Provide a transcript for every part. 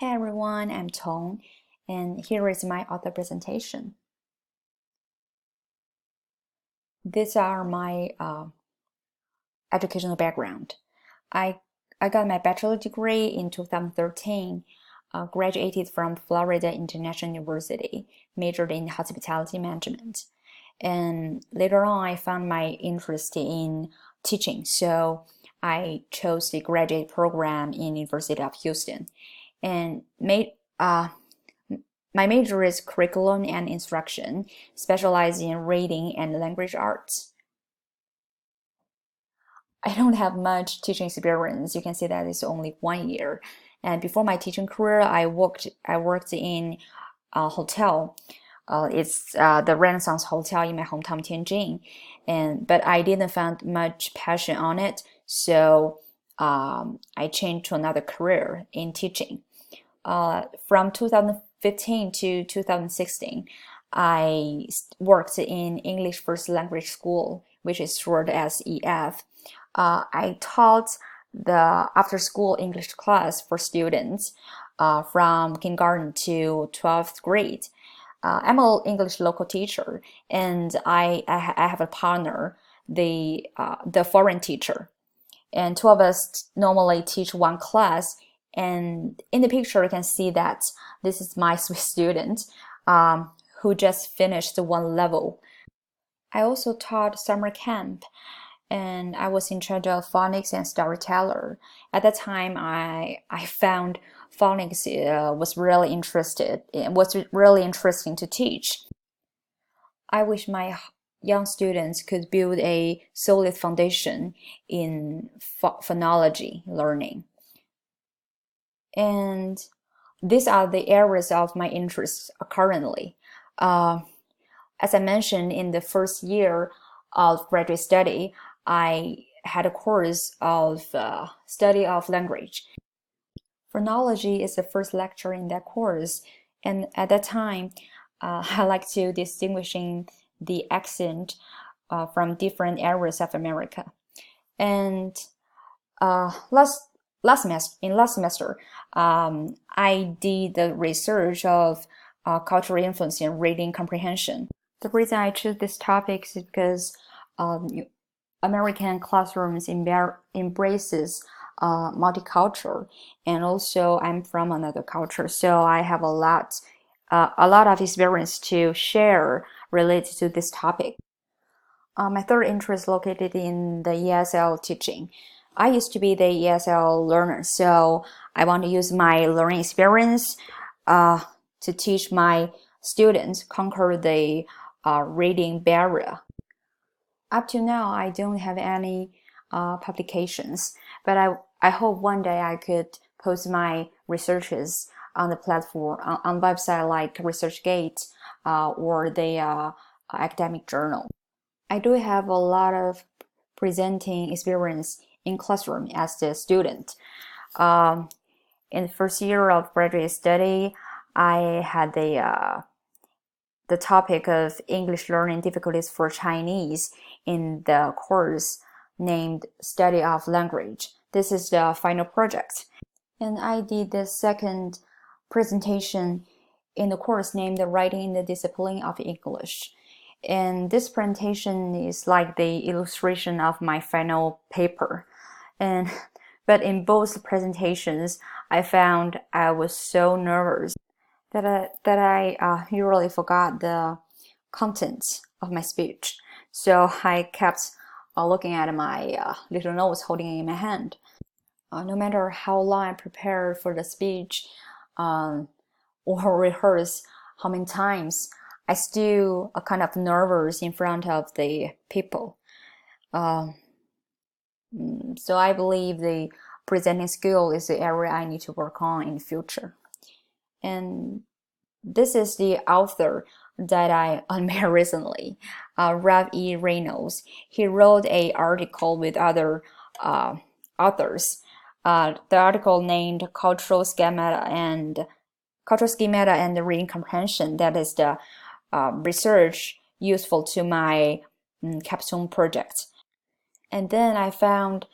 Hey everyone, I'm Tong, and here is my author presentation. These are my educational background. I got my bachelor degree in 2013, graduated from Florida International University, majored in hospitality management. And later on, I found my interest in teaching, so I chose the graduate program in University of Houston, and my major is curriculum and instruction, specializing in reading and language arts. I don't have much teaching experience. You can see that it's only 1 year. And before my teaching career, I worked in a hotel. It's the Renaissance Hotel in my hometown Tianjin, but I didn't find much passion on it, so I changed to another career in teaching. From 2015 to 2016, I worked in English First Language School, which is short as EF. I taught the after-school English class for students from kindergarten to 12th grade. I'm an English local teacher, and I have a partner, the foreign teacher, and two of us normally teach one class. And in the picture, you can see that this is my Swiss student who just finished one level. I also taught summer camp, and I was in charge of phonics and storyteller. At that time, I found phonics was really interesting to teach. I wish my young students could build a solid foundation in phonology learning. And these are the areas of my interest currently. As I mentioned, in the first year of graduate study, I had a course of study of language. Phonology is the first lecture in that course, and at that time, I like to distinguishing the accent from different areas of America. And last semester, I did the research of cultural influence in reading comprehension. The reason I choose this topic is because American classrooms embraces multicultural, and also I'm from another culture, so I have a lot of experience to share related to this topic. My third interest is located in the ESL teaching. I used to be the ESL learner, so I want to use my learning experience to teach my students conquer the reading barrier. Up to now, I don't have any publications, but I hope one day I could post my researches on the platform, on website like ResearchGate or the academic journal. I do have a lot of presenting experience in classroom as a student. In the first year of graduate study, I had the topic of English learning difficulties for Chinese in the course named Study of Language. This is the final project. And I did the second presentation in the course named Writing in the Discipline of English. And this presentation is like the illustration of my final paper. But in both presentations, I found I was so nervous that I usually forgot the content of my speech. So I kept looking at my little notes holding in my hand. No matter how long I prepared for the speech or rehearse how many times, I still kind of nervous in front of the people. So I believe the presenting skill is the area I need to work on in the future. And this is the author that I admire recently, Ralph E. Reynolds. He wrote an article with other authors. The article named Cultural Schemata and Reading Comprehension. That is the research useful to my capstone project. And then I found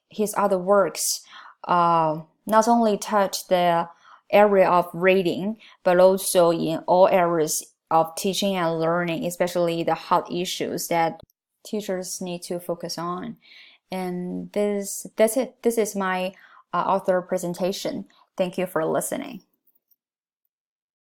his other works not only touch the area of reading, but also in all areas of teaching and learning, especially the hot issues that teachers need to focus on. And that's it. This is my author presentation. Thank you for listening.